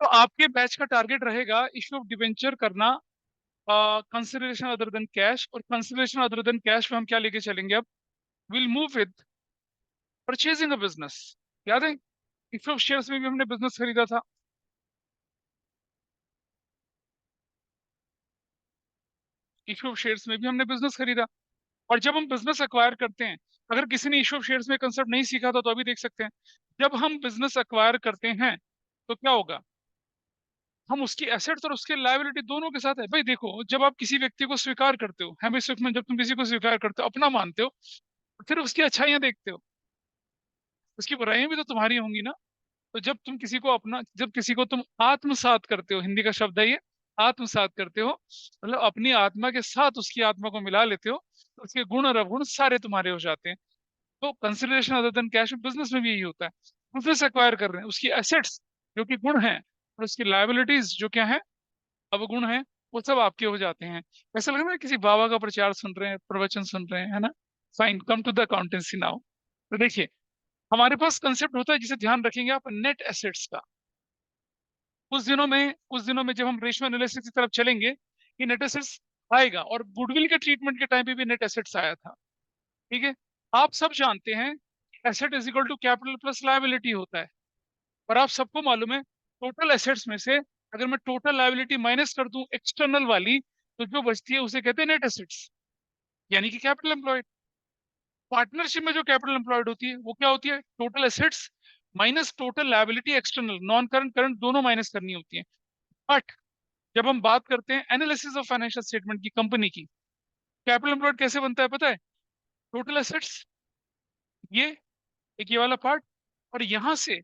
तो आपके बैच का टारगेट रहेगा इश्यू ऑफ डिवेंचर करना, कंसिडरेशन अदर देन कैश, और कंसिडरेशन अदर देन कैश में हम क्या लेके चलेंगे अब, will move with purchasing a business. याद है इश्यू ऑफ शेयर्स में भी हमने बिजनेस खरीदा था। इश्यू ऑफ शेयर्स में भी हमने बिजनेस खरीदा। और जब हम बिजनेस एक्वायर करते हैं, अगर किसी ने इश्यू ऑफ शेयर्स में कंसेप्ट नहीं सीखा था तो अभी देख सकते हैं। जब हम बिजनेस एक्वायर करते हैं तो क्या होगा, हम उसकी एसेट्स और उसके लायबिलिटी दोनों के साथ है। भाई देखो, जब आप किसी व्यक्ति को स्वीकार करते हो, हमें सिर्फ में जब तुम किसी को स्वीकार करते हो, अपना मानते हो, फिर उसकी अच्छाइयां देखते हो, उसकी बुराइयां भी तो तुम्हारी होंगी ना। तो जब तुम किसी को अपना, जब किसी को तुम आत्मसात करते हो, हिंदी का शब्द है ये, आत्मसात करते हो, मतलब अपनी आत्मा के साथ उसकी आत्मा को मिला लेते हो, तो उसके गुण और अवगुण सारे तुम्हारे हो जाते हैं। तो consideration other than cash business में भी यही होता है। बिजनेस एक्वायर कर रहे हैं, उसकी एसेट्स जो कि गुण है, और उसकी लायबिलिटीज जो क्या है, अवगुण है, वो सब आपके हो जाते हैं। ऐसा लग रहा है किसी बाबा का प्रचार सुन रहे हैं, प्रवचन सुन रहे हैं, है ना। Fine, come to the accountancy now. तो देखिए, हमारे पास कंसेप्ट होता है जिसे ध्यान रखेंगे आप, नेट एसेट्स का। कुछ दिनों में जब हम रेशियो एनालिसिस की तरफ चलेंगे, ये नेट एसेट्स आएगा, और गुडविल के ट्रीटमेंट के टाइम पे भी नेट एसेट्स आया था। ठीक है। आप सब जानते हैं asset is equal to capital plus liability होता है। और आप सबको मालूम है, टोटल एसेट्स में से अगर मैं टोटल लायबिलिटी माइनस कर दूं एक्सटर्नल वाली, तो जो बचती है उसे कहते हैं नेट एसेट्स, यानी कि कैपिटल एम्प्लॉयड। पार्टनरशिप में जो कैपिटल एम्प्लॉयड होती है वो क्या होती है, total assets minus total liability external, non current current दोनों माइनस करनी होती है। बट जब हम बात करते हैं एनालिसिस ऑफ फाइनेंशियल स्टेटमेंट की, कंपनी की, कैपिटल एम्प्लॉयड कैसे बनता है पता है, टोटल एसेट्स ये, एक ये वाला पार्ट, और यहां से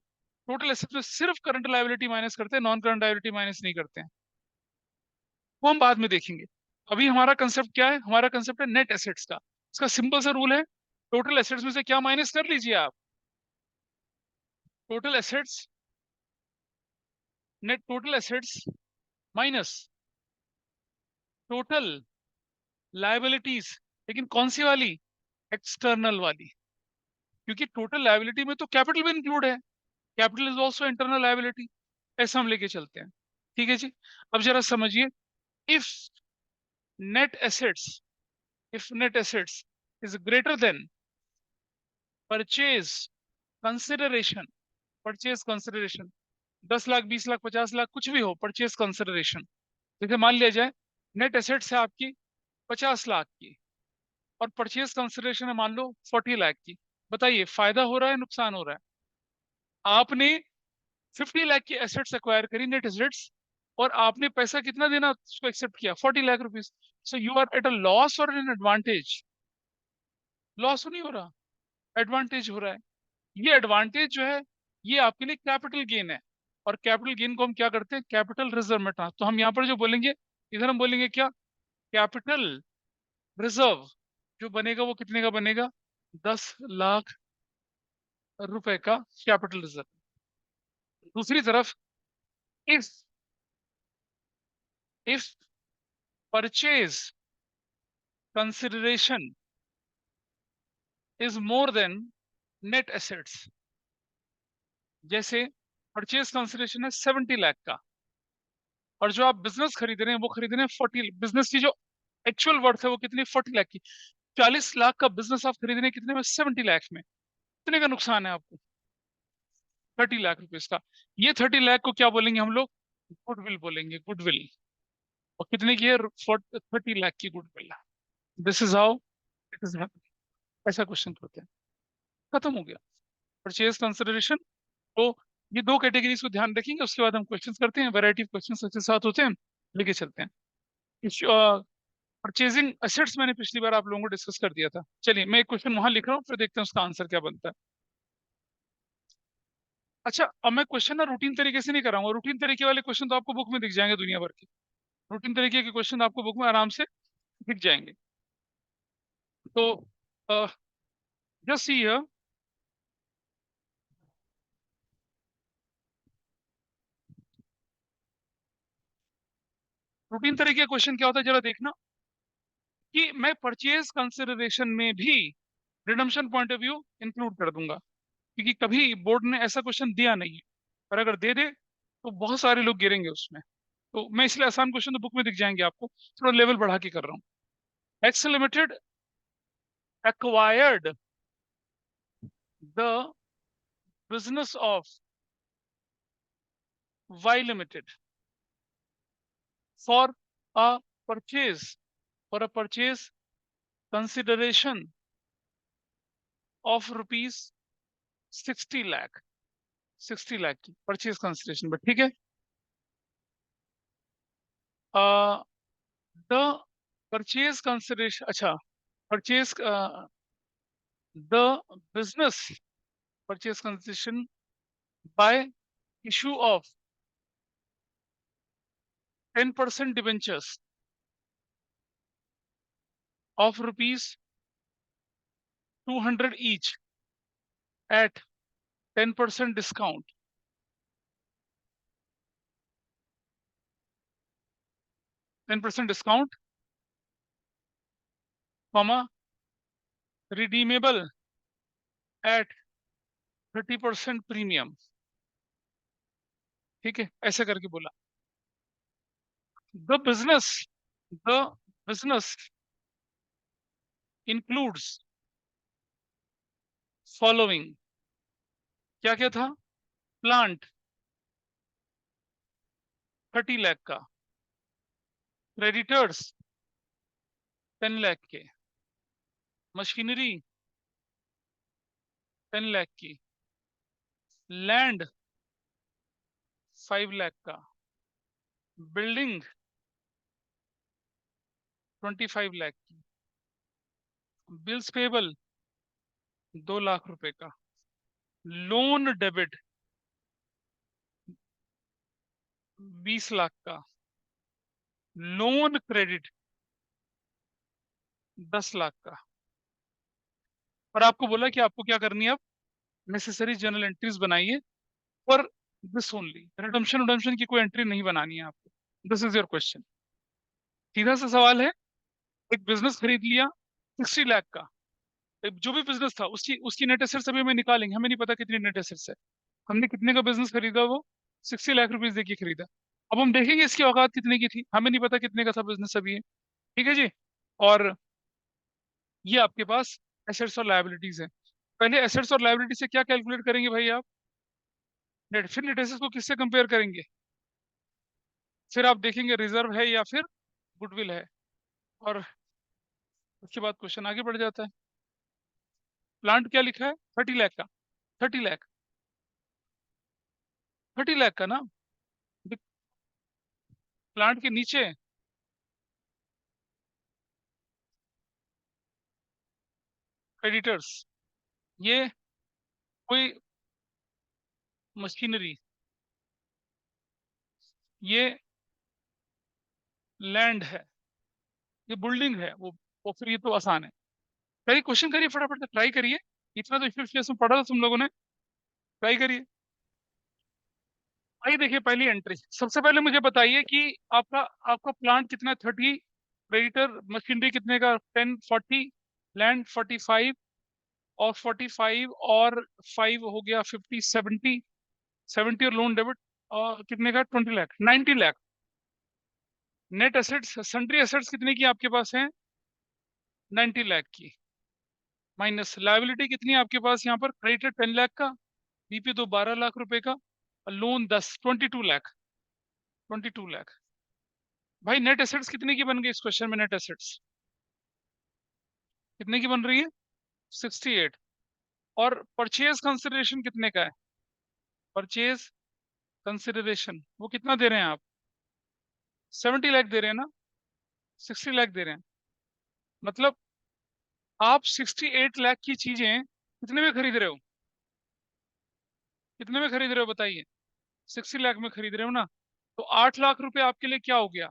टोटल एसेट्स में सिर्फ करंट लायबिलिटी माइनस करते हैं, नॉन करंट लायबिलिटी माइनस नहीं करते हैं। वो हम बाद में देखेंगे। अभी हमारा कंसेप्ट क्या है, हमारा कंसेप्ट है नेट एसेट्स का। इसका सिंपल सा रूल है, टोटल एसेट्स में से क्या माइनस कर लीजिए आप, total assets, net total assets minus total liabilities, लेकिन कौन सी वाली, एक्सटर्नल वाली। क्योंकि टोटल लायबिलिटी में तो कैपिटल भी इंक्लूड है, capital is also internal liability. ऐसा हम लेके चलते हैं। ठीक है जी। अब जरा समझिए, if net assets, if net assets is greater than purchase consideration, purchase consideration, 10 lakh, 20 lakh, 50 lakh, कुछ भी हो, परचेज कंसिडरेशन। जैसे मान लिया जाए नेट एसेट्स है आपकी 50 लाख की, और परचेज कंसिडरेशन है मान लो 40 लाख की। बताइए फायदा हो रहा है, नुकसान हो रहा है। आपने 50 लाख की एसेट्स एक्वायर करी, नेट एसेट्स, और आपने पैसा कितना देना उसको एक्सेप्ट किया, 40 lakh rupees. So you are at a loss और एन एडवांटेज, लॉस नहीं हो रहा, एडवांटेज हो रहा है। ये एडवांटेज जो है, ये आपके लिए कैपिटल गेन है। और कैपिटल गेन को हम क्या करते हैं, कैपिटल रिजर्व में ट्रांस, तो हम यहाँ पर जो बोलेंगे, इधर हम बोलेंगे क्या, कैपिटल रिजर्व जो बनेगा वो कितने का बनेगा, 10 लाख रुपए का कैपिटल रिजर्व। दूसरी तरफ, if if purchase consideration is more than net assets, जैसे परचेज कंसिडरेशन है 70 लाख का, और जो आप बिजनेस खरीद रहे हैं वो खरीद रहे हैं 40, बिजनेस की जो एक्चुअल वर्थ है वो कितनी, 40 लाख की। 40 लाख का बिजनेस आप खरीद रहे हैं कितने में, 70 लाख में। कितने का नुकसान है आपको, 30 लाख रुपए का। ये 30 लाख को क्या बोलेंगे हम लोग, गुडविल बोलेंगे, गुडविल। और कितने की है, 30 लाख की goodwill. This is how it is. ऐसा क्वेश्चन करते हैं, खत्म हो गया परचेज कंसिडरेशन। तो ये दो कैटेगरीज को ध्यान रखेंगे, उसके बाद हम क्वेश्चंस करते हैं, वैरायटी ऑफ क्वेश्चंस अच्छे साथ होते हैं, लेके चलते हैं। परचेजिंग असेट्स मैंने पिछली बार आप लोगों को डिस्कस कर दिया था। चलिए मैं एक क्वेश्चन वहां लिख रहा हूँ, फिर देखते हैं उसका आंसर क्या बनता है। अच्छा, अब मैं क्वेश्चन ना रूटीन तरीके से नहीं कराऊंगा, रूटीन तरीके वाले क्वेश्चन तो आपको बुक में दिख जाएंगे दुनिया भर के, रूटीन तरीके के क्वेश्चन आपको बुक में आराम से दिख जाएंगे। तो जस्ट सी हियर, रूटीन तरीके का क्वेश्चन क्या होता है जरा देखना, कि मैं परचेज कंसिडरेशन में भी redemption point of view include कर दूंगा, क्योंकि कभी बोर्ड ने ऐसा क्वेश्चन दिया नहीं है, और अगर दे दे तो बहुत सारे लोग गिरेंगे उसमें। तो मैं इसलिए आसान क्वेश्चन तो बुक में दिख जाएंगे आपको, थोड़ा लेवल बढ़ा के कर रहा हूँ। X limited acquired the business of Y Limited for a purchase for a purchase consideration of rupees 60 lakh, 60 lakh की परचेज कंसिडरेशन। बट ठीक है, द परचेज कंसिडरेशन, अच्छा, purchase the business purchase consideration bye issue of 10% debentures of rupees 200 each at 10% discount, 10% discount, comma, redeemable at 30% premium। ठीक है, ऐसे करके बोला। The business the business includes following, क्या क्या था? प्लांट 30 लाख का, क्रेडिटर्स 10 लाख के, मशीनरी 10 लाख की, लैंड 5 लाख का, बिल्डिंग 25 लाख की, बिल्स पेबल 2 लाख रुपए का, लोन डेबिट 20 लाख का, लोन क्रेडिट 10 लाख का। और आपको बोला कि आपको क्या करनी है, अब नेसेसरी जर्नल एंट्रीज बनाइए पर दिस ओनली, रिडम्पशन रिडम्पशन की कोई एंट्री नहीं बनानी है आपको। This is your question. सीधा सा सवाल है, एक बिजनेस खरीद लिया 60 लाख का, जो भी बिजनेस था उसकी उसकी नेट एसेट्स अभी हमें निकालेंगे, हमें नहीं पता कितनी नेट एसेट्स है। हमने कितने का बिजनेस खरीदा, वो 60 लाख रुपीज देके खरीदा। अब हम देखेंगे इसकी औकात कितने की थी, हमें नहीं पता कितने का था बिजनेस अभी है। ठीक है जी। और ये आपके पास एसेट्स और लायबिलिटीज है। पहले एसेट्स और लायबिलिटी से क्या कैलकुलेट करेंगे भाई आप? नेट, फिर नेट एसेट्स को किससे कंपेयर करेंगे? फिर आप देखेंगे रिजर्व है या फिर गुडविल है। और उसके बाद क्वेश्चन आगे बढ़ जाता है। प्लांट क्या लिखा है? 30 लाख का, 30 लाख, 30 लाख का ना। प्लांट के नीचे क्रेडिटर्स, ये कोई मशीनरी, ये लैंड है, ये बिल्डिंग है, वो फिर ये तो आसान है। करिए क्वेश्चन, करिए फटाफट से, ट्राई करिए। इतना तो इफिशियंस में पढ़ा था तुम लोगों ने, ट्राई करिए। आइए देखिए, पहली एंट्री सबसे पहले मुझे बताइए कि आपका आपका प्लांट कितना? 30, क्रेडिटर मशीनरी कितने का? 10, 40, लैंड 45, और 45 और 5 हो गया 50, 70, 70 और लोन डेबिट, और कितने का? 20 lakh, 90 lakh. Net assets, sundry assets कितने की आपके पास है? 90 लाख की, माइनस लायबिलिटी कितनी है आपके पास यहाँ पर? क्रेडिट 10 लाख का, बीपी तो 12 लाख रुपए का, और लोन 10, 22 लाख, 22 लाख। भाई नेट एसेट्स कितने की बन गई इस क्वेश्चन में? नेट एसेट्स कितने की बन रही है? 68। और परचेज कंसिडरेशन कितने का है? परचेज कंसिडरेशन वो कितना दे रहे हैं आप? 70 लाख दे रहे हैं ना, 60 लाख दे रहे हैं। मतलब आप 68 लाख की चीजें कितने में खरीद रहे हो? कितने में खरीद रहे हो बताइए? 60 लाख में खरीद रहे हो ना। तो 8 लाख रुपए आपके लिए क्या हो गया?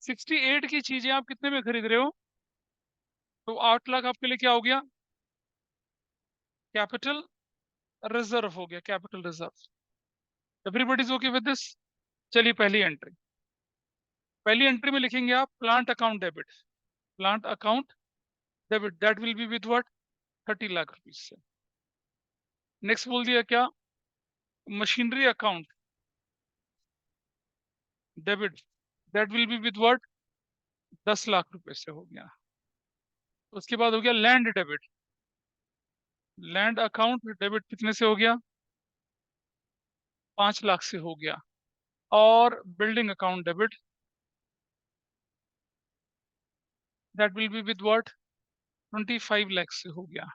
68 की चीजें आप कितने में खरीद रहे हो? तो 8 लाख आपके लिए क्या हो गया? कैपिटल रिजर्व हो गया, capital reserve. Everybody is okay with this? चलिए पहली एंट्री में लिखेंगे आप plant account debit, plant account debit, that will be with what? 30 lakh rupees से। नेक्स्ट बोल दिया क्या? Machinery account debit, that will be with what, 10 lakh रुपए से हो गया। उसके बाद हो गया land debit, land account debit कितने से हो गया, 5 लाख से हो गया। और building account debit, that will be with what, 25 lakh से हो गया।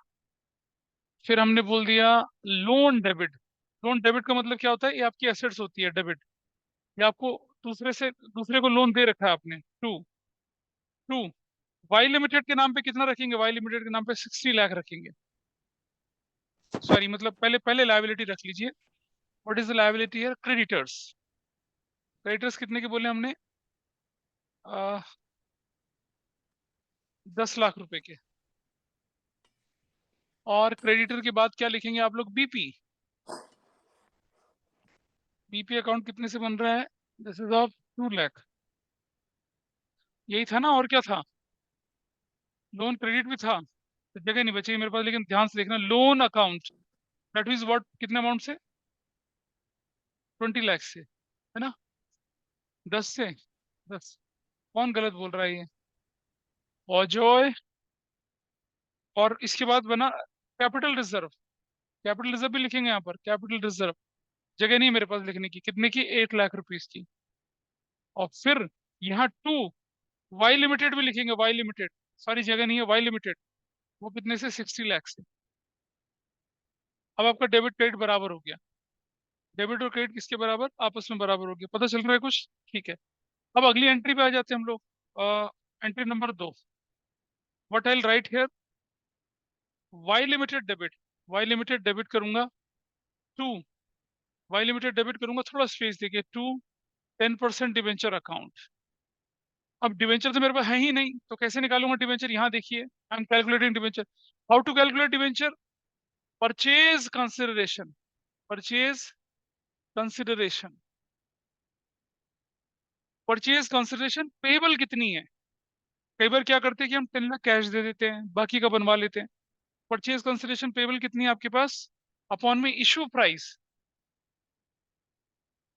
फिर हमने बोल दिया लोन डेबिट, लोन डेबिट का मतलब क्या होता है, ये आपकी एसेट्स होती है डेबिट, ये आपको दूसरे को लोन दे रखा है आपने। टू टू वाई लिमिटेड के नाम पे कितना रखेंगे, वाई लिमिटेड के नाम पे 60 लाख रखेंगे। सॉरी, मतलब पहले पहले लायबिलिटी रख लीजिए। व्हाट इज द लायबिलिटी है, क्रेडिटर्स, क्रेडिटर्स कितने के बोले हमने, 10 लाख रुपए के। और क्रेडिटर के बाद क्या लिखेंगे आप लोग, बीपी, बीपी अकाउंट कितने से बन रहा है, दिस इज ऑफ 2 लाख। यही था ना, और क्या था, लोन क्रेडिट भी था, तो जगह नहीं बची मेरे पास, लेकिन ध्यान से देखना, लोन अकाउंट दैट मीज व्हाट, कितने अमाउंट से, 20 लाख से, है ना, 10 से, 10। कौन गलत बोल रहा है ये, अजय। और इसके बाद बना कैपिटल रिजर्व, कैपिटल रिजर्व भी लिखेंगे यहाँ पर, कैपिटल रिजर्व, जगह नहीं है मेरे पास लिखने की, कितने की, 8 लाख रुपीज की। और फिर यहाँ टू, वाई लिमिटेड भी लिखेंगे, वाई लिमिटेड, सॉरी जगह नहीं है, वाई लिमिटेड, वो कितने से, 60 लाख से। अब आपका डेबिट क्रेडिट बराबर हो गया, डेबिट और क्रेडिट किसके बराबर, आपस में बराबर हो गया, पता चल रहा है कुछ, ठीक है। अब अगली एंट्री पे आ जाते हैं हम लोग, entry number 2, what I write here, Y limited debit, Y limited debit करूंगा, टू, वाई लिमिटेड डेबिट करूंगा, थोड़ा स्पेस देखिए, टू 10% डिवेंचर अकाउंट। अब डिवेंचर तो मेरे पास है ही नहीं, तो कैसे निकालूंगा डिवेंचर, यहाँ देखिए, I am calculating debenture, how to calculate debenture, purchase consideration, purchase consideration, purchase consideration payable कितनी है। कई बार क्या करते हैं कि हम 10 लाख कैश दे देते हैं, बाकी का बनवा लेते हैं। परचेज कंसिडरेशन पेबल कितनी है आपके पास, अपॉन में इशू प्राइस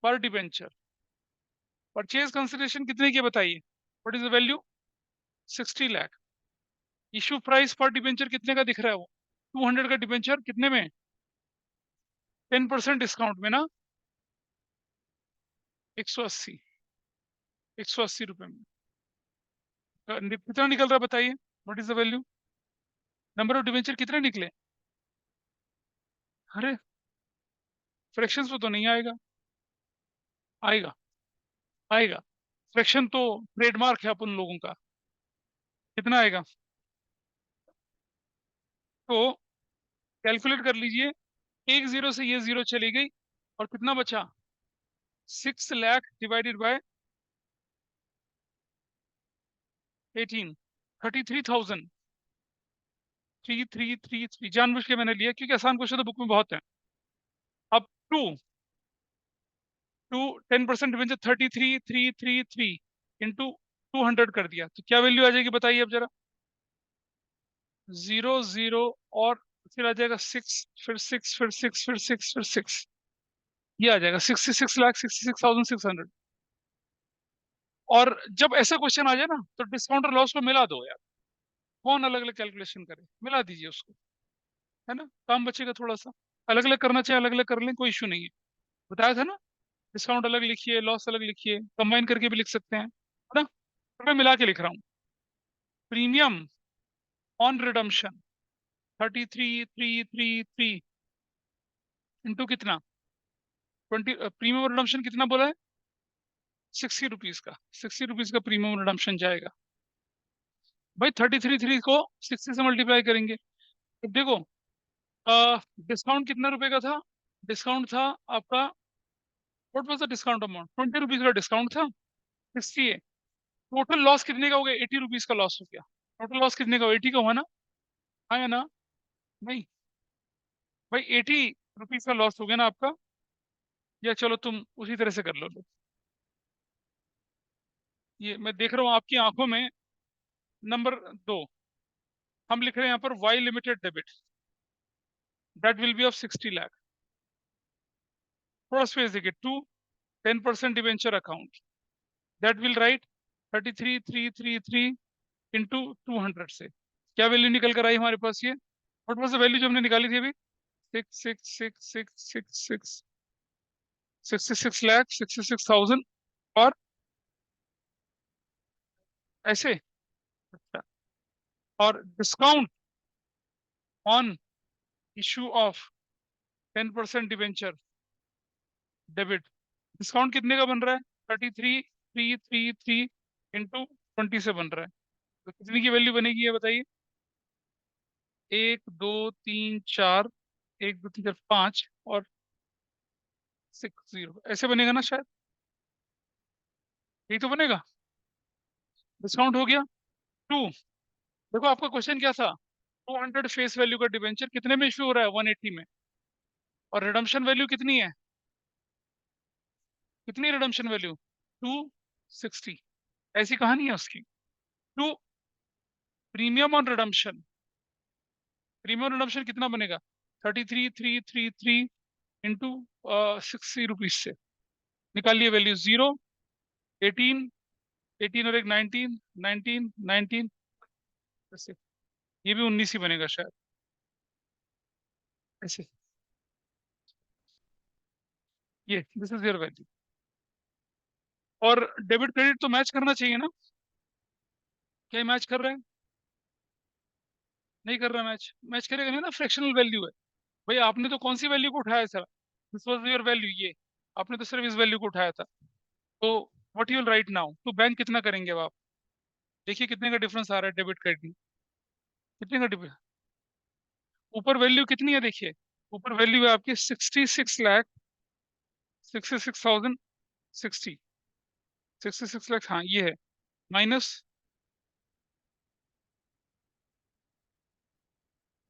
पर डिवेंचर, परचेज कंसिडरेशन कितने की है बताइए, what is the value, 60 lakh. Issue price पर डिवेंचर कितने का दिख रहा है वो, 200 का डिवेंचर, कितने में, 10% डिस्काउंट में ना, 180, 180 रुपए में। कितना निकल रहा है बताइए, what is the value, number of debenture कितने निकले, अरे फ्रैक्शंस में तो नहीं आएगा, आएगा, आएगा, फ्रैक्शन तो ट्रेडमार्क है अपन लोगों का, कितना आएगा, तो कैलकुलेट कर लीजिए, एक जीरो से ये जीरो चली गई, और कितना बचा, 6 लाख डिवाइडेड बाय 18, 33,000, 3333, जानबूझ के मैंने लिया क्योंकि आसान क्वेश्चन तो बुक में बहुत है। अब टू, टू 10% डिवेंचर, 33,333 इंटू 200 कर दिया, तो क्या वैल्यू आ जाएगी बताइए अब जरा, 0 0, और फिर आ जाएगा 6, फिर 6, फिर 6, फिर 6, फिर 6, ये आ जाएगा 66 लाख, 66,600। और जब ऐसा क्वेश्चन आ जाए ना, तो डिस्काउंट और लॉस को मिला दो यार, कौन अलग अलग कैलकुलेशन करे, मिला दीजिए उसको, है ना, काम बचेगा थोड़ा सा। अलग अलग करना चाहे अलग अलग कर लें, कोई इशू नहीं है, बताया था ना, डिस्काउंट अलग लिखिए, लॉस अलग लिखिए, कंबाइन करके भी लिख सकते हैं, है ना, तो मैं मिला के लिख रहा हूँ, प्रीमियम ऑन रिडम्पशन 33,333 इंटू कितना, 20, प्रीमियम रिडम्पशन कितना बोला है, 60 रुपीज का, 60 रुपीज का प्रीमियम रिडम्पशन जाएगा। भाई 33,3 को 60 से मल्टीप्लाई करेंगे, तो देखो, डिस्काउंट कितना रुपए का था, डिस्काउंट था आपका, what was the discount amount, 20 rupees का डिस्काउंट था, 60 है। टोटल लॉस कितने का हो गया, 80 रुपीज का लॉस हो गया, टोटल लॉस कितने का, 80 का हुआ ना, हाँ या ना, नहीं, भाई 80 रुपीज का लॉस हो गया ना आपका, या चलो तुम उसी तरह से कर लो, ये मैं देख रहा हूँ आपकी आंखों में। नंबर 2, हम लिख रहे हैं यहाँ पर Y limited debit, that will be of 60 lakh, थोड़ा स्पेस देखिए, to 10% debenture account, that will write 33,333 into 200 से क्या वैल्यू निकल कर आई हमारे पास? ये व्हाट वाज द वैल्यू जो हमने निकाली थी अभी? 66,66,66,66,66,000 और ऐसे। अच्छा, और discount on issue of 10% debenture debit, discount कितने का बन रहा है? 33,333 इंटू 20 से बन रहा है, तो कितनी की वैल्यू बनेगी ये बताइए? 1 2 3 4, 1 2 3 4 5 और 60 ऐसे बनेगा ना शायद, यही तो बनेगा। डिस्काउंट हो गया टू। देखो आपका क्वेश्चन क्या था? 200 फेस वैल्यू का डिबेंचर कितने में इशू हो रहा है? 180 में। और रिडम्पशन वैल्यू कितनी है? कितनी रिडम्पशन वैल्यू? 260। ऐसी कहानी है उसकी। To premium on redemption, premium redemption कितना बनेगा? 33,333 इंटू 60 रुपीज से निकालिए वैल्यू। 0, 18, 18 और एक 19, 19, 19 ऐसे। ये भी 19 ही बनेगा शायद, ऐसे। ये दिस इज योर वैल्यू। और डेबिट क्रेडिट तो मैच करना चाहिए ना? क्या मैच कर रहा है? नहीं कर रहा मैच। मैच करेगा नहीं ना, फ्रैक्शनल वैल्यू है। भाई आपने तो कौन सी वैल्यू को उठाया sir? This was your value ये, आपने तो सिर्फ इस वैल्यू को उठाया था। तो what you will write now to bank? कितना करेंगे अब आप? देखिए कितने का डिफरेंस आ रहा है डेबिट क्रेडिट में। कितने का डिफरेंस? ऊपर वैल्यू कितनी है देखिए, ऊपर वैल्यू है आपकी 66,66,060, 66 लाख, हाँ ये है। माइनस,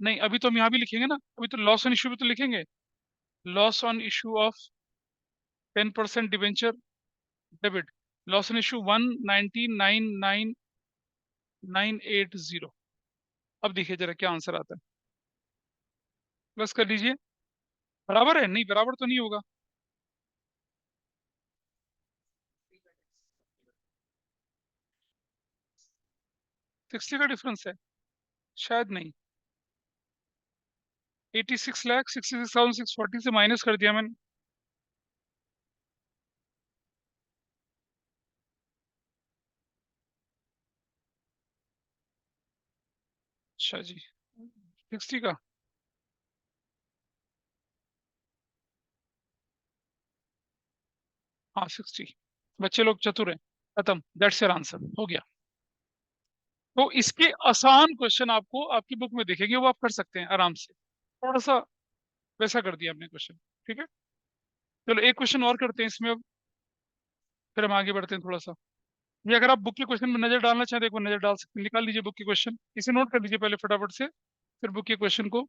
नहीं अभी तो हम यहाँ भी लिखेंगे ना, अभी तो लॉस ऑन इशू भी तो लिखेंगे। Loss on issue of 10% debenture debit, loss on issue 199,980। अब देखिए जरा क्या आंसर आता है। प्लस कर लीजिए। बराबर है? नहीं बराबर तो नहीं होगा। 60 का डिफरेंस है शायद, नहीं। 86,66,640 से माइनस कर दिया मैंने। अच्छा जी, 60 का। हाँ 60। बच्चे लोग चतुर हैं। खत्म, दैट्स योर आंसर, हो गया। तो इसके आसान क्वेश्चन आपको आपकी बुक में दिखेंगे, वो आप कर सकते हैं आराम से। थोड़ा सा वैसा कर दिया आपने क्वेश्चन। ठीक है, चलो एक क्वेश्चन और करते हैं इसमें अब, फिर हम आगे बढ़ते हैं थोड़ा सा। ये अगर आप बुक के क्वेश्चन में नजर डालना चाहें, देखो नजर डाल सकते हैं। निकाल लीजिए बुक के क्वेश्चन, इसे नोट कर लीजिए पहले फटाफट से, फिर बुक के क्वेश्चन को।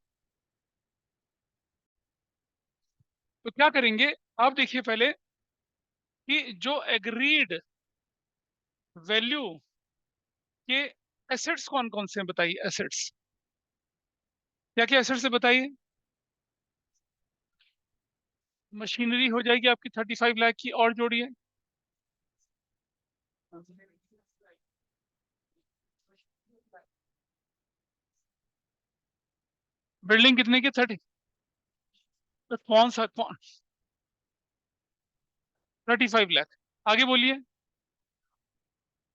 तो क्या करेंगे, आप देखिए पहले कि जो एग्रीड वैल्यू के एसेट्स कौन कौन से हैं, बताइए एसेट्स। क्या क्या एसेट्स है बताइए? मशीनरी हो जाएगी आपकी 35 लाख की, और जोड़िए। बिल्डिंग कितने की? 30। तो कौन सा कौन? 35 लाख। आगे बोलिए।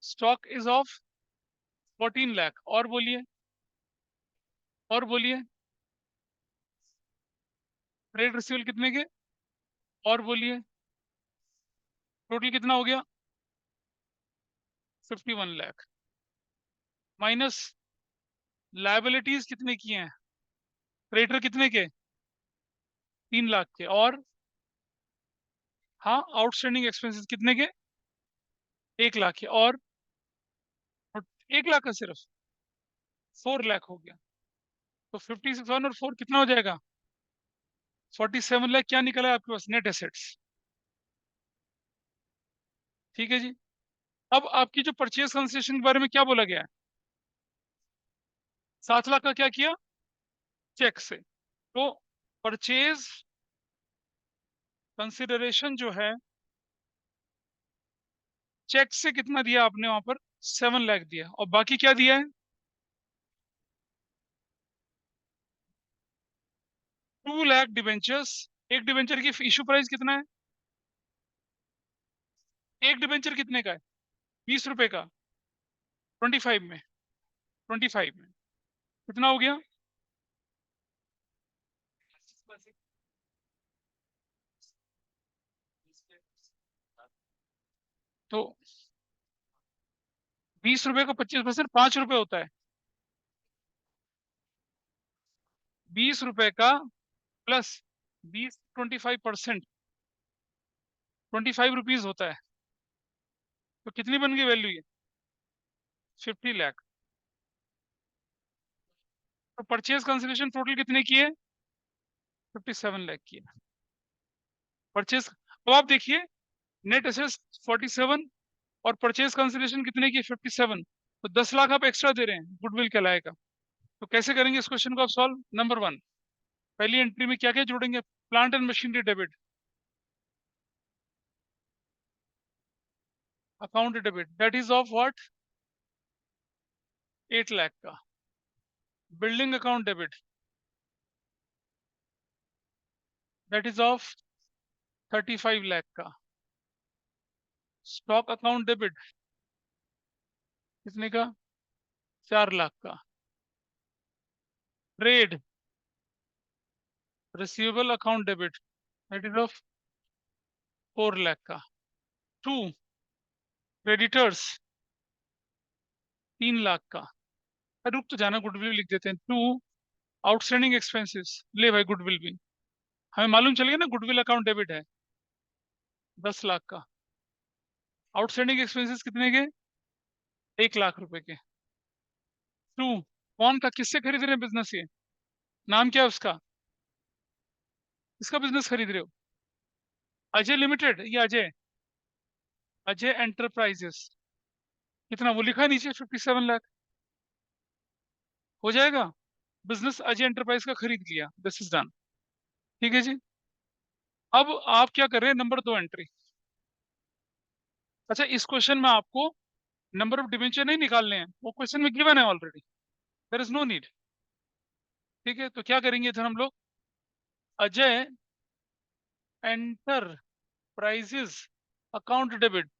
स्टॉक इज ऑफ 14 लाख, और बोलिए। और बोलिए। ट्रेड रिसीवेबल कितने के? और बोलिए। टोटल कितना हो गया? 51 लाख। माइनस लाइबिलिटीज कितने की हैं? क्रेडिटर कितने के? 3 लाख के। और हाँ, आउटस्टैंडिंग एक्सपेंसेस कितने के? 1 लाख के। और 1 लाख का सिर्फ 4 लाख हो गया। तो 57 और 4 कितना हो जाएगा? 47 लाख। क्या निकला है आपके पास? Net assets. ठीक है जी। अब आपकी जो परचेज कंसिडरेशन के बारे में क्या बोला गया है? 7 लाख का क्या किया? चेक से। तो परचेज कंसिडरेशन जो है, चेक से कितना दिया आपने वहां पर? 7 लाख दिया, और बाकी क्या दिया है? 2 लाख डिबेंचर्स। एक डिबेंचर की इशू प्राइस कितना है? एक डिबेंचर कितने का है? 20 रुपए का। 25 में, 25 में कितना हो गया? तो 20 रुपए का 25%, 5 रुपए होता है। 20 रुपए का प्लस 25% 25 रुपीज होता है। तो कितनी बन गई वैल्यू ये? 50 लाख। तो परचेज कंसिडरेशन टोटल कितने की है? 57 लाख की है परचेज। अब आप देखिए, नेट एसेट्स 47 और परचेज कंसिडरेशन कितने की? 57। तो 10 लाख आप एक्स्ट्रा दे रहे हैं, गुडविल कहलाएगा। तो कैसे करेंगे इस क्वेश्चन को आप सॉल्व? नंबर वन, पहली एंट्री में क्या क्या जोड़ेंगे? Plant and machinery debit, account debit, that is of what? 8 lakh का। Building account debit, that is of 35 lakh का। स्टॉक अकाउंट डेबिट कितने का? 4 लाख का। Trade receivable account debit, that is of 4 lakh का। टू, क्रेडिटर्स 3 लाख का। रुक तो जाना, गुडविल लिख देते हैं। टू, आउटस्टैंडिंग एक्सपेंसेस, ले भाई गुडविल भी, हमें मालूम चल गया ना गुडविल अकाउंट डेबिट है। 10 लाख का। आउटस्टैंडिंग एक्सपेंसेस कितने के? 1 लाख रुपए के। टू, कौन का, किससे खरीद रहे हैं बिजनेस ये? नाम क्या है उसका? किसका बिजनेस खरीद रहे हो? अजय लिमिटेड या अजय? अजय एंटरप्राइजेस। कितना वो लिखा है नीचे? 57 लाख। हो जाएगा। बिजनेस अजय एंटरप्राइज का खरीद लिया, दिस इज डन। ठीक है जी। अब आप क्या कर रहे हैं? नंबर दो एंट्री। अच्छा, इस क्वेश्चन में आपको नंबर ऑफ डिबेंचर नहीं निकालने हैं, वो क्वेश्चन में गिवन है already, there is no need. ठीक है, तो क्या करेंगे इधर हम लोग? Ajay enterprises account debit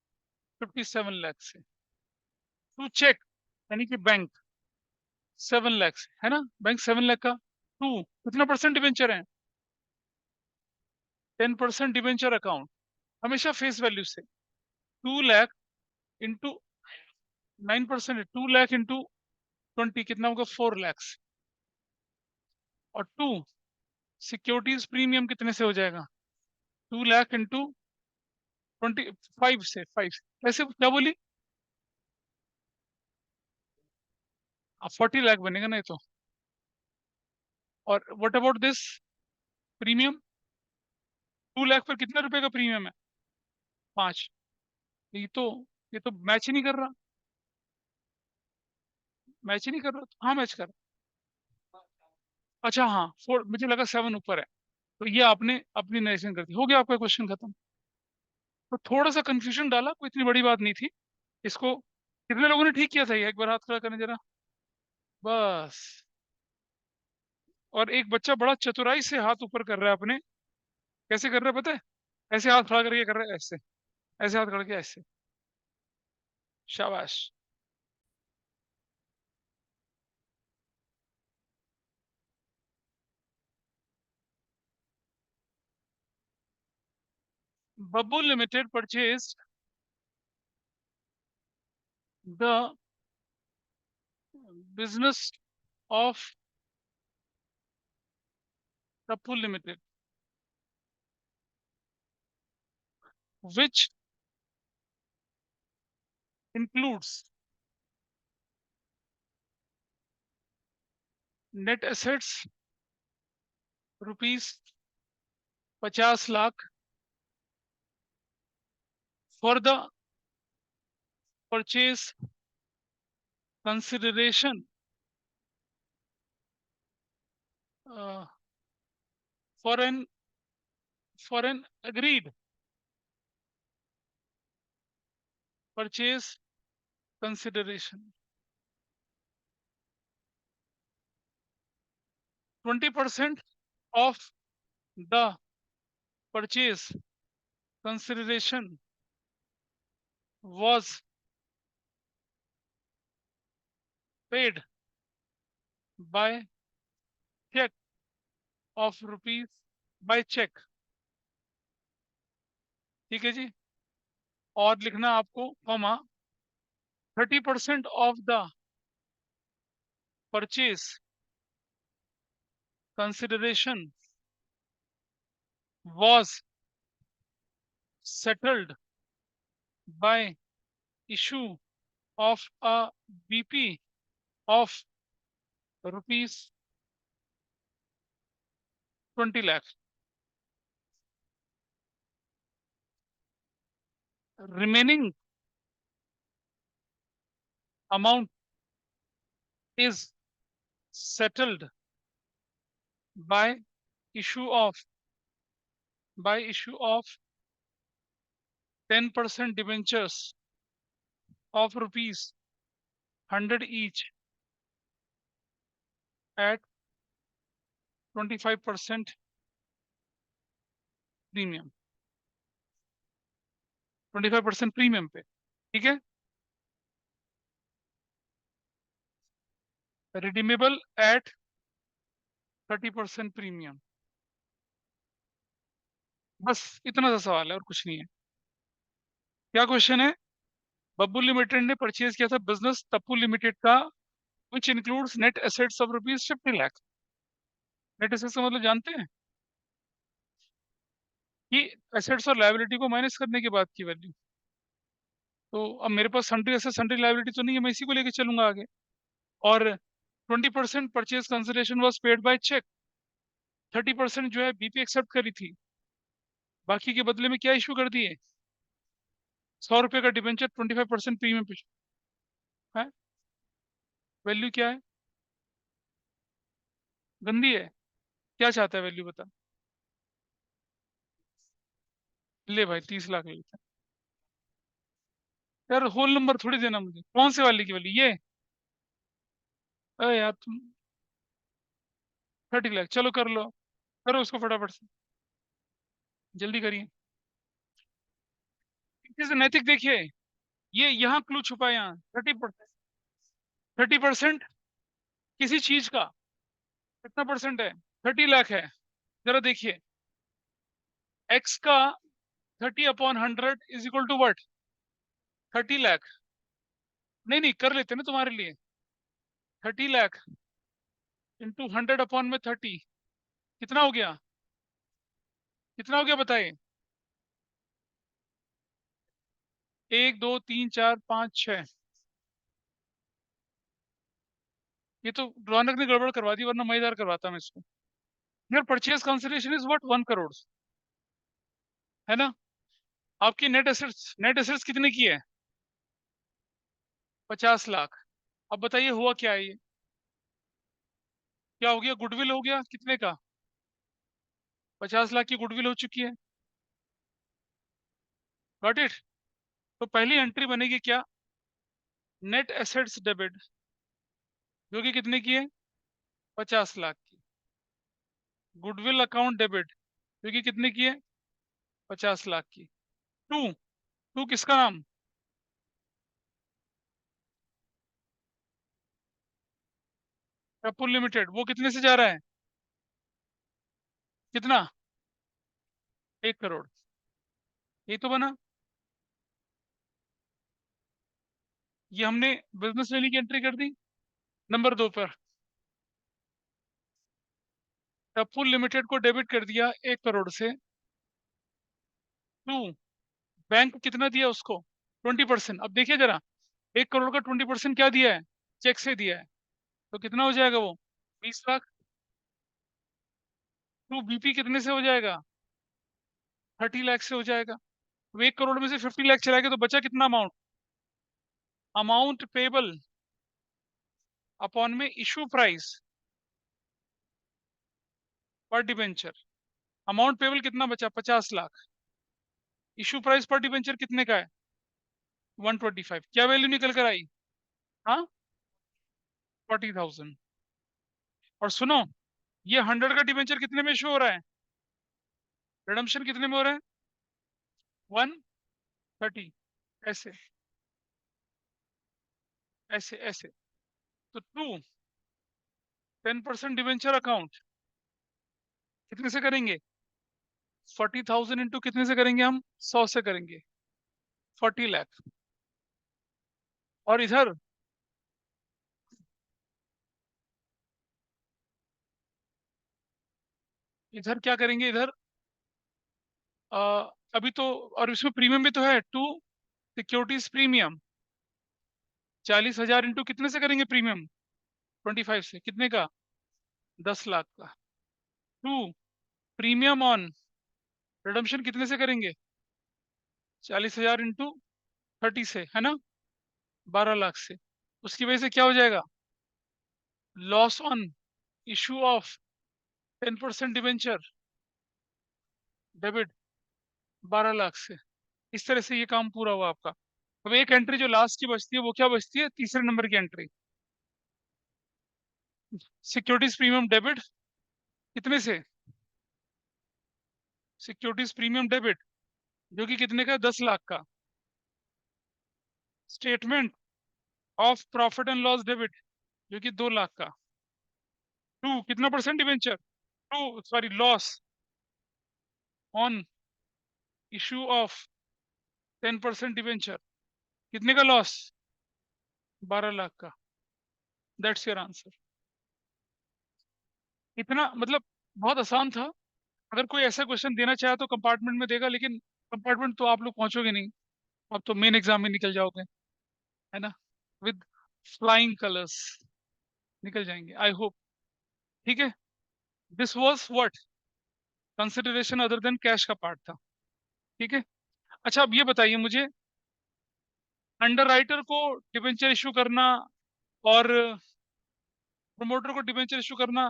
57 lakh से, टू चेक यानी कि बैंक 7 लाख से, है ना? बैंक 7 लाख का। टू, कितना परसेंट डिबेंचर है? 10% डिबेंचर अकाउंट, हमेशा फेस वैल्यू से। 2 लाख इंटू 9%, 2 लाख इंटू 20 कितना होगा? 4 लाख। और टू, सिक्योरिटीज प्रीमियम कितने से हो जाएगा? 2 लाख इंटू 25 से, 5। कैसे, क्या बोली? अब 40 लाख बनेगा ना ये तो। और what about this premium? 2 lakh पर कितने रुपए का प्रीमियम है? 5। ये तो मैच ही नहीं कर रहा। मैच ही नहीं कर रहा, तो हाँ मैच कर रहा। अच्छा हाँ, 4, मुझे लगा 7 ऊपर है। तो ये आपने अपनी नरेशन कर दी, हो गया आपका क्वेश्चन खत्म। तो थोड़ा सा कंफ्यूजन डाला, कोई इतनी बड़ी बात नहीं थी। इसको कितने लोगों ने ठीक किया था? ये एक बार हाथ खड़ा करने जरा, बस। और एक बच्चा बड़ा चतुराई से हाथ ऊपर कर रहा है अपने। कैसे कर रहा है पता है? ऐसे हाथ खड़ा करके कर रहा है, ऐसे। ऐसे हाथ खड़ा के ऐसे। शाबाश। Babbu limited purchase the business of Kapul Limited, which includes net assets rupees 50 lakh for the purchase consideration uh, for an for an agreed purchase consideration. 20% of the purchase consideration was paid by check of rupees by check. ठीक है जी, और लिखना आपको comma 30% of the purchase consideration was settled by issue of a BP of rupees 20 lakh. Remaining amount is settled by issue of 10% debentures of rupees 100 each at 25% premium, 25% premium पे. ठीक है, redeemable eight 30% premium. बस इतना सा सवाल है और कुछ नहीं है. क्या क्वेश्चन है? बब्बू लिमिटेड ने परचेज किया था बिजनेस तप्पू लिमिटेड का which includes net assets of rupees 50 lakh. Net assets का मतलब जानते हैं कि एसेट्स और लायबिलिटी को माइनस करने के बाद की वैल्यू. तो अब मेरे पास सन्ड्री एसेट सन्ड्री लायबिलिटी तो नहीं है, मैं इसी को लेके चलूंगा आगे. और 20% purchase consideration was paid by cheque. 30% जो है बीपी एक्सेप्ट करी थी, बाकी के बदले में क्या इशू कर दिए? 100 रुपए का डिबेंचर 25% प्रीमियम पे है. वैल्यू क्या है? गंदी है. क्या चाहता है वैल्यू बता. ले भाई 30 लाख ले लेते हैं. यार होल नंबर थोड़ी देना मुझे, कौन से वाले की वैल्यू ये? अरे यार तुम 30 लाख, चलो कर लो, करो उसको फटाफट से, जल्दी करिए. जैसे नैतिक देखिए, ये यहाँ क्लू छुपा है. यहाँ 30%, 30% किसी चीज का कितना परसेंट है? 30 लाख है. जरा देखिए, एक्स का 30/100 is equal to what? 30 lakh. नहीं नहीं, कर लेते ना तुम्हारे लिए. 30 लाख इंटू 100 में 30 कितना हो गया? कितना हो गया बताइए? 1 2 3 4 5 6. ये तो रौनक ने गड़बड़ करवा दी, वरना मजेदार करवाता मैं इसको. यार purchase consideration is what? 1 crore, है ना? आपकी नेट एसेट्स कितने की है? 50 लाख. अब बताइए हुआ क्या है ये? क्या हो गया? गुडविल हो गया कितने का? 50 लाख की गुडविल हो चुकी है. Got it? तो पहली एंट्री बनेगी क्या? नेट एसेट्स डेबिट, जो कि कितने की है? 50 लाख की. गुडविल अकाउंट डेबिट, जो कि कितने की है? 50 लाख की. टू, टू किसका नाम? पेप्पुल लिमिटेड. वो कितने से जा रहा है? कितना? 1 करोड़. ये तो बना. ये हमने बिजनेस लेने की एंट्री कर दी. नंबर 2 पर पेप्पुल लिमिटेड को डेबिट कर दिया 1 करोड़ से. टू, बैंक कितना दिया उसको? 20%. अब देखिए जरा, 1 करोड़ का 20% क्या दिया है? चेक से दिया है. तो कितना हो जाएगा वो? 20 लाख. टू बीपी कितने से हो जाएगा? 30 लाख से हो जाएगा. तो 1 करोड़ में से 50 लाख चला गया, तो बचा कितना अमाउंट? अमाउंट पेबल अपॉन में इशू प्राइस पर डिबेंचर. अमाउंट पेबल कितना बचा, 50 लाख। इशू प्राइस पर डिबेंचर कितने का है, 125। क्या वैल्यू निकल कर आई, हाँ 40,000। और सुनो, ये 100 का डिबेंचर कितने में शो हो रहा है, रिडम्पशन कितने में हो रहा है, 130। ऐसे ऐसे ऐसे। तो 10% डिबेंचर अकाउंट कितने से करेंगे, 40,000 इंटू कितने से करेंगे हम, 100 से करेंगे, 40 लाख। और इधर क्या करेंगे, इधर अ, अभी तो, और इसमें प्रीमियम भी तो है, टू सिक्योरिटीज प्रीमियम, 40,000 इंटू कितने से करेंगे प्रीमियम, 25 से, कितने का, 10 लाख का। टू प्रीमियम ऑन रिडम्पशन कितने से करेंगे, 40,000 इंटू 30 से, है ना, 12 लाख से। उसकी वजह से क्या हो जाएगा, loss on issue of 10% debenture debit, 12 lakh से। इस तरह से ये काम पूरा हुआ आपका। अब एक एंट्री जो लास्ट की बचती है वो क्या बचती है, तीसरे नंबर की एंट्री, सिक्योरिटीज प्रीमियम डेबिट कितने से, सिक्योरिटीज प्रीमियम डेबिट जो कि कितने का, 10 लाख का। Statement of profit and loss debit जो कि 2 लाख का। टू कितना percent debenture, to sorry loss on issue of 10% debenture, कितने का लॉस, 12 लाख का। That's your answer. इतना मतलब बहुत आसान था। अगर कोई ऐसा क्वेश्चन देना चाहे तो कंपार्टमेंट में देगा, लेकिन कंपार्टमेंट तो आप लोग पहुंचोगे नहीं, आप तो मेन एग्जाम में निकल जाओगे, है ना, विद फ्लाइंग कलर्स निकल जाएंगे, आई होप। ठीक है, this was what, consideration other than cash का पार्ट था। ठीक है। अच्छा अब ये बताइए मुझे, अंडरराइटर को डिबेंचर इशू करना और प्रमोटर को डिबेंचर इशू करना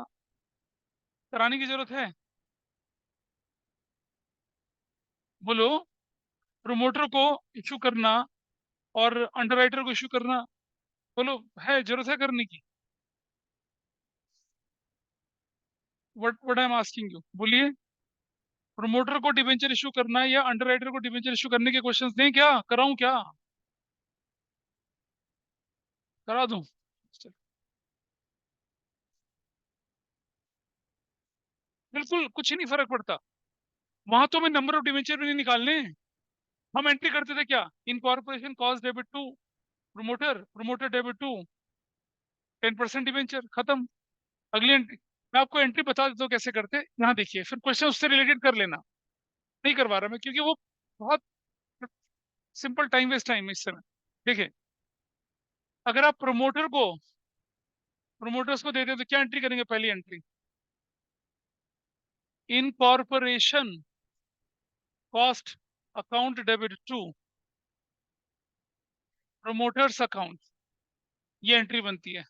कराने की जरूरत है, बोलो। प्रमोटर को इशू करना और अंडरराइटर को इशू करना, बोलो, है जरूरत है करने की, what I am asking you, बोलिए। प्रमोटर को डिबेंचर इशू करना है या अंडरराइटर को डिबेंचर इशू करने के क्वेश्चंस दें क्या, कराऊं क्या, करा दूं। बिल्कुल कुछ ही नहीं फर्क पड़ता, वहां तो हमें नंबर ऑफ डिबेंचर भी नहीं निकालने। हम एंट्री करते थे क्या, incorporation cost debit to promoter, promoter debit to 10% debenture, खत्म। अगली एंट्री, मैं आपको एंट्री बता देता हूँ कैसे करते हैं, यहाँ देखिए, फिर क्वेश्चन उससे रिलेटेड कर लेना। नहीं करवा रहा मैं, क्योंकि वो बहुत सिंपल, टाइम वेस्ट टाइम इस समय। देखिए, अगर आप प्रोमोटर्स को देते हैं तो क्या एंट्री करेंगे, पहली entry, incorporation cost account debit to promoters account, ये एंट्री बनती है।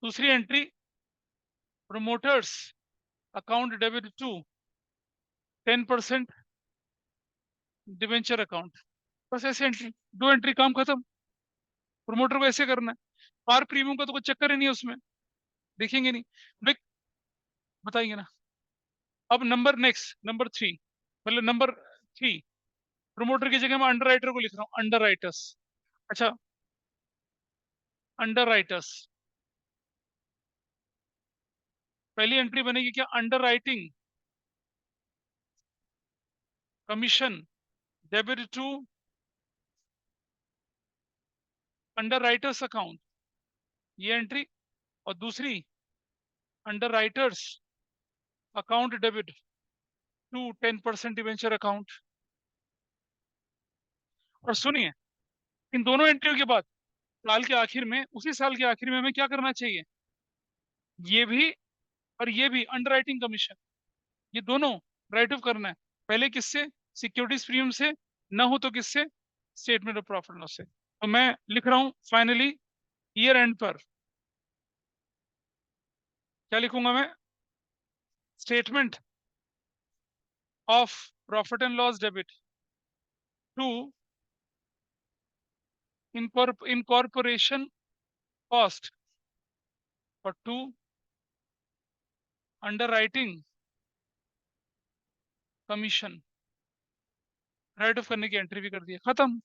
दूसरी entry, promoters account debit to 10% debenture account, बस ऐसे एंट्री, दो एंट्री, काम खत्म। प्रोमोटर को ऐसे करना है, पार प्रीमियम का तो कोई चक्कर ही नहीं है उसमें, देखेंगे नहीं, देख, बताएंगे ना। अब नंबर नेक्स्ट, नंबर 3, मतलब नंबर 3, प्रोमोटर की जगह मैं अंडर राइटर को लिख रहा हूँ, अंडर राइटर्स। अच्छा, अंडर राइटर्स, पहली एंट्री बनेगी क्या, underwriting commission debit to underwriters account, ये एंट्री। और दूसरी, underwriters account debit to 10% debenture account. और सुनिए, इन दोनों एंट्रियों के बाद साल के आखिर में, उसी साल के आखिर में हमें क्या करना चाहिए, ये भी और ये भी अंडर राइटिंग कमीशन, ये दोनों राइट ऑफ करना है। पहले किससे, सिक्योरिटीज प्रीमियम से, ना हो तो किससे, स्टेटमेंट ऑफ प्रॉफिट लॉस से। तो मैं लिख रहा हूं फाइनली, ईयर एंड पर क्या लिखूंगा मैं, statement of profit and loss debit to incorporation cost or to underwriting commission, right of करने की एंट्री भी कर दिया, खत्म।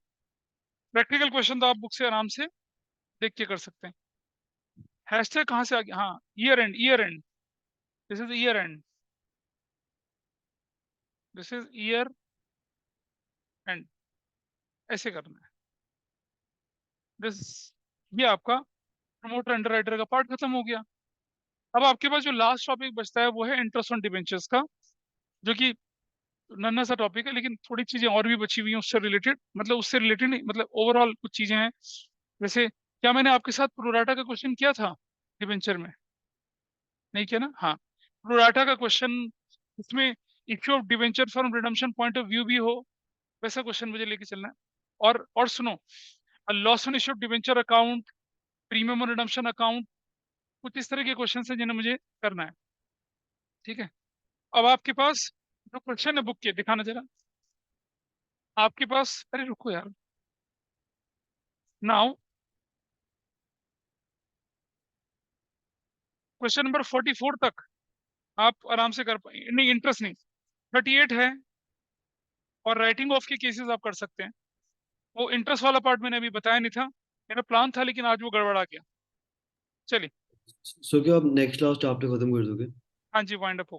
प्रैक्टिकल क्वेश्चन तो आप बुक से आराम से देख के कर सकते हैं। हैशटैग कहाँ से आ गया? हाँ, year and, year and, this is year and, this is year and, ऐसे करना है। दिस, ये आपका प्रमोटर अंडरराइटर का पार्ट खत्म हो गया। अब आपके पास जो लास्ट टॉपिक बचता है वो है इंटरेस्ट ऑन डिबेंचर्स का, जो कि नन्हा सा टॉपिक है, लेकिन थोड़ी चीजें और भी बची हुई हैं उससे रिलेटेड, मतलब उससे रिलेटेड नहीं, मतलब ओवरऑल कुछ चीजें हैं। जैसे क्या मैंने आपके साथ प्रोराटा का क्वेश्चन किया था डिबेंचर में? नहीं किया ना? हाँ, प्रोराटा का क्वेश्चन, इसमें issue of debenture from redemption point of view भी हो, वैसा क्वेश्चन मुझे लेके चलना है। और सुनो, loss on issue of debenture account, premium on redemption account, कुछ इस तरह के क्वेश्चन है जिन्हें मुझे करना है। ठीक है, अब आपके पास जो क्वेश्चन है बुक के, दिखाना जरा आपके पास। अरे रुको यार, नाउ क्वेश्चन नंबर 44 तक आप आराम से कर पाएंगे, नहीं इंटरेस्ट नहीं, 38 है, और राइटिंग ऑफ के केसेस आप कर सकते हैं। वो इंटरेस्ट वाला पार्ट मैंने अभी बताया नहीं था, मेरा प्लान था, लेकिन आज वो गड़बड़ा गया। चलिए, सो क्या आप नेक्स्ट लास्ट चैप्टर खत्म कर दोगे? हाँ जी, वाइंड अप।